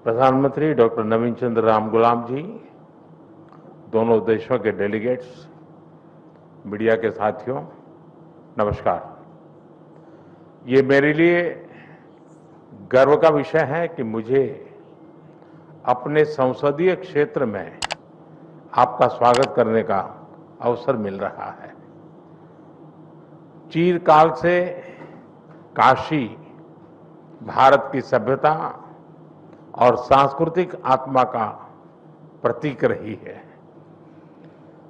प्रधानमंत्री डॉक्टर नवीन चंद्र रामगुलाम जी, दोनों देशों के डेलीगेट्स, मीडिया के साथियों, नमस्कार। ये मेरे लिए गर्व का विषय है कि मुझे अपने संसदीय क्षेत्र में आपका स्वागत करने का अवसर मिल रहा है। चिरकाल से काशी भारत की सभ्यता और सांस्कृतिक आत्मा का प्रतीक रही है।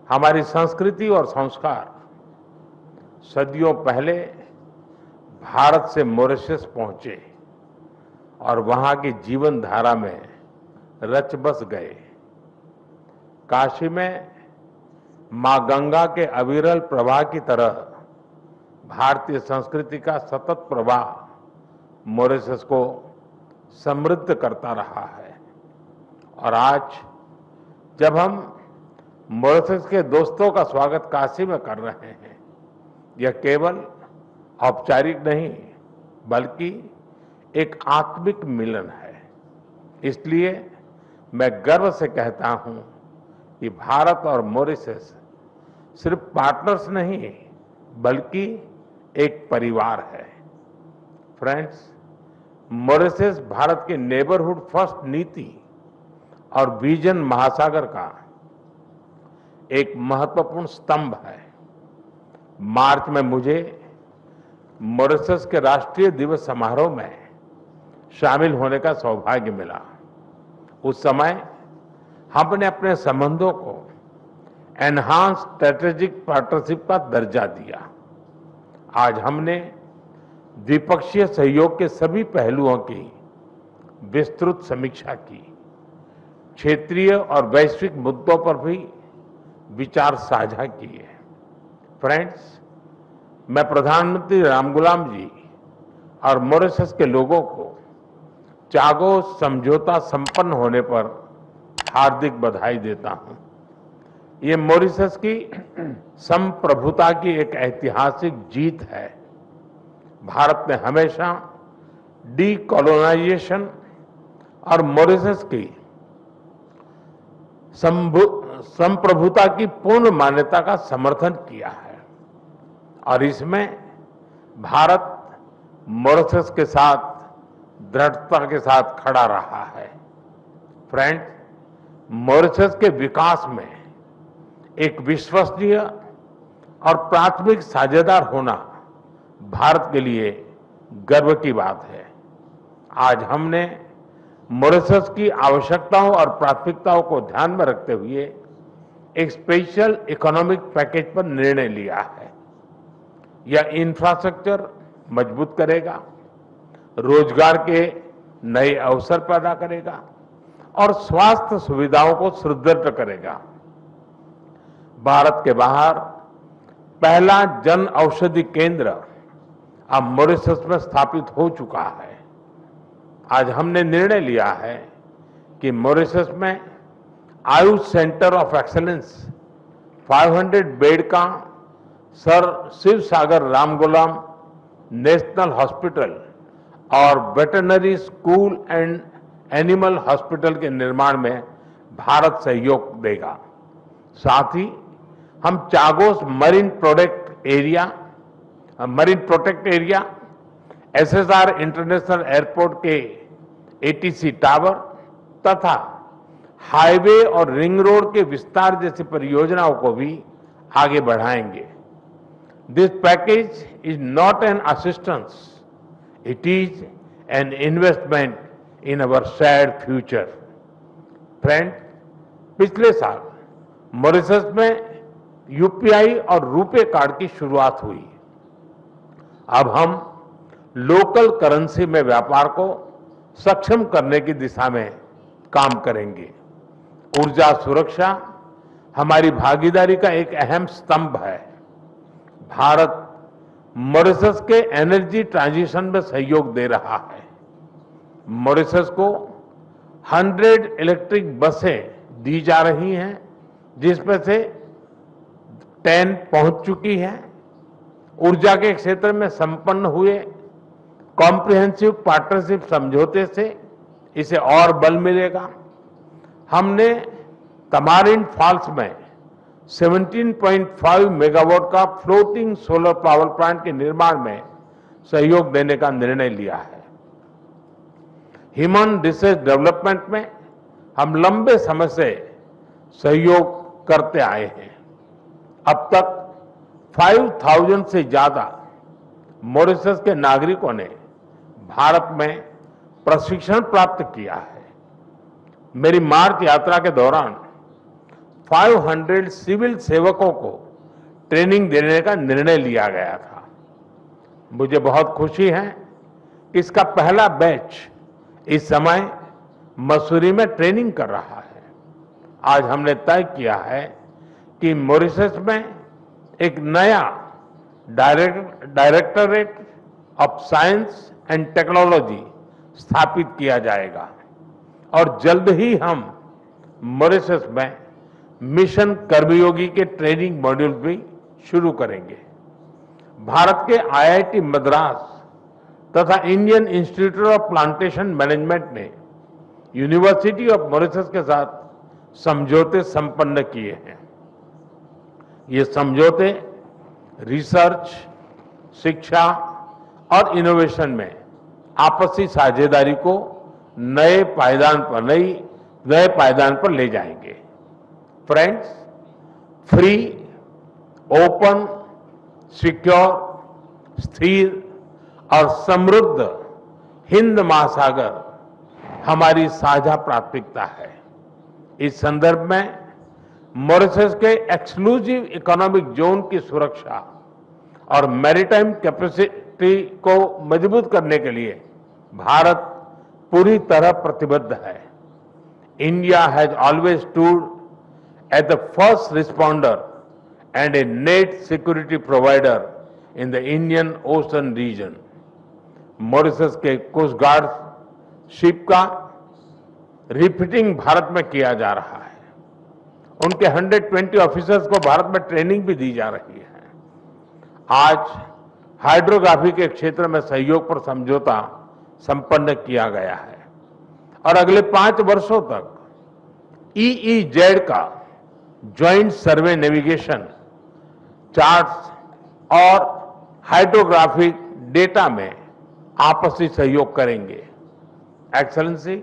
हमारी संस्कृति और संस्कार सदियों पहले भारत से मॉरिशस पहुंचे और वहां की जीवन धारा में रच बस गए। काशी में मां गंगा के अविरल प्रवाह की तरह भारतीय संस्कृति का सतत प्रवाह मॉरिशस को समृद्ध करता रहा है। और आज जब हम मॉरिशस के दोस्तों का स्वागत काशी में कर रहे हैं, यह केवल औपचारिक नहीं बल्कि एक आत्मिक मिलन है। इसलिए मैं गर्व से कहता हूं कि भारत और मॉरिशस सिर्फ पार्टनर्स नहीं बल्कि एक परिवार है। फ्रेंड्स, मॉरिशस भारत के नेबरहुड फर्स्ट नीति और विजन महासागर का एक महत्वपूर्ण स्तंभ है। मार्च में मुझे मॉरिशस के राष्ट्रीय दिवस समारोह में शामिल होने का सौभाग्य मिला। उस समय हमने अपने संबंधों को एनहांस स्ट्रेटेजिक पार्टनरशिप का दर्जा दिया। आज हमने द्विपक्षीय सहयोग के सभी पहलुओं की विस्तृत समीक्षा की। क्षेत्रीय और वैश्विक मुद्दों पर भी विचार साझा किए। फ्रेंड्स, मैं प्रधानमंत्री रामगुलाम जी और मॉरिशस के लोगों को चागोस समझौता संपन्न होने पर हार्दिक बधाई देता हूं। ये मॉरिशस की संप्रभुता की एक ऐतिहासिक जीत है। भारत ने हमेशा डीकोलोनाइजेशन और मॉरिशस की संप्रभुता की पूर्ण मान्यता का समर्थन किया है और इसमें भारत मॉरिशस के साथ दृढ़ता के साथ खड़ा रहा है। फ्रेंड्स, मॉरिशस के विकास में एक विश्वसनीय और प्राथमिक साझेदार होना भारत के लिए गर्व की बात है। आज हमने मॉरिशस की आवश्यकताओं और प्राथमिकताओं को ध्यान में रखते हुए एक स्पेशल इकोनॉमिक पैकेज पर निर्णय लिया है। यह इंफ्रास्ट्रक्चर मजबूत करेगा, रोजगार के नए अवसर पैदा करेगा और स्वास्थ्य सुविधाओं को सुदृढ़ करेगा। भारत के बाहर पहला जन औषधि केंद्र अब मॉरिशस में स्थापित हो चुका है। आज हमने निर्णय लिया है कि मॉरिशस में Ayush centre of excellence 500 bed का सर शिव सागर रामगुलाम नेशनल हॉस्पिटल और veterinary school and animal hospital के निर्माण में भारत सहयोग देगा। साथ ही हम Chagos marine protect area, SSR international airport के एटीसी टावर तथा हाईवे और रिंग रोड के विस्तार जैसी परियोजनाओं को भी आगे बढ़ाएंगे। This package is not an assistance, it is an investment in our shared future. Friend, पिछले साल मॉरिशस में यूपीआई और रुपे कार्ड की शुरुआत हुई। अब हम लोकल करेंसी में व्यापार को सक्षम करने की दिशा में काम करेंगे। ऊर्जा सुरक्षा हमारी भागीदारी का एक अहम स्तंभ है। भारत मॉरिशस के एनर्जी ट्रांजिशन में सहयोग दे रहा है। मॉरिशस को 100 इलेक्ट्रिक बसें दी जा रही हैं, जिसमें से 10 पहुंच चुकी हैं। ऊर्जा के क्षेत्र में संपन्न हुए कॉम्प्रिहेंसिव पार्टनरशिप समझौते से इसे और बल मिलेगा। हमने तमारिन फॉल्स में 17.5 मेगावाट का फ्लोटिंग सोलर पावर प्लांट के निर्माण में सहयोग देने का निर्णय लिया है। ह्यूमन रिसोर्स डेवलपमेंट में हम लंबे समय से सहयोग करते आए हैं। अब तक 5,000 से ज्यादा मॉरिशस के नागरिकों ने भारत में प्रशिक्षण प्राप्त किया है। मेरी मार्च यात्रा के दौरान 500 सिविल सेवकों को ट्रेनिंग देने का निर्णय लिया गया था। मुझे बहुत खुशी है कि इसका पहला बैच इस समय मसूरी में ट्रेनिंग कर रहा है। आज हमने तय किया है कि मॉरिशस में एक नया directorate of science and technology स्थापित किया जाएगा और जल्द ही हम मॉरिशस में मिशन कर्मयोगी के ट्रेनिंग मॉड्यूल भी शुरू करेंगे। भारत के आईआईटी मद्रास तथा Indian institute of plantation management ने यूनिवर्सिटी ऑफ मॉरिशस के साथ समझौते संपन्न किए हैं। ये समझौते रिसर्च, शिक्षा और इनोवेशन में आपसी साझेदारी को नए पायदान पर ले जाएंगे। फ्रेंड्स, फ्री, ओपन, सिक्योर, स्थिर और समृद्ध हिंद महासागर हमारी साझा प्राथमिकता है। इस संदर्भ में मॉरिशस के एक्सक्लूसिव इकोनॉमिक जोन की सुरक्षा और मैरीटाइम कैपेसिटी को मजबूत करने के लिए भारत पूरी तरह प्रतिबद्ध है। India has always stood at the first responder and a net security provider in the Indian Ocean region. Mauritius के कोस्ट गार्ड शिप का रिफिटिंग भारत में किया जा रहा है। उनके 120 ऑफिसर्स को भारत में ट्रेनिंग भी दी जा रही है। आज हाइड्रोग्राफी के क्षेत्र में सहयोग पर समझौता संपन्न किया गया है और अगले 5 वर्षों तक EEZ का ज्वाइंट सर्वे नेविगेशन, चार्ट्स और हाइड्रोग्राफिक डेटा में आपसी सहयोग करेंगे। Excellency,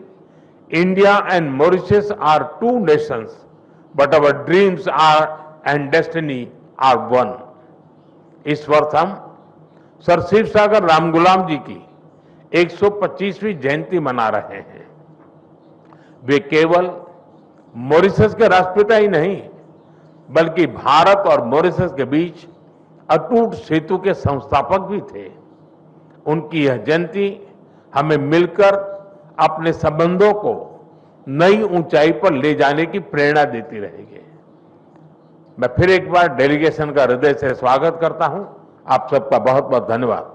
India and Mauritius are 2 nations, but our dreams are and destiny are one. इस वर्ष हम सर शिव सागर रामगुलाम जी की 125वीं जयंती मना रहे हैं। वे केवल मॉरिशस के राष्ट्रपिता ही नहीं, बल्कि भारत और मॉरिशस के बीच अटूट सेतु के संस्थापक भी थे। उनकी यह जयंती हमें मिलकर अपने संबंधों को नई ऊंचाई पर ले जाने की प्रेरणा देती रहेगी। मैं फिर एक बार डेलीगेशन का हृदय से स्वागत करता हूं। आप सबका बहुत बहुत धन्यवाद।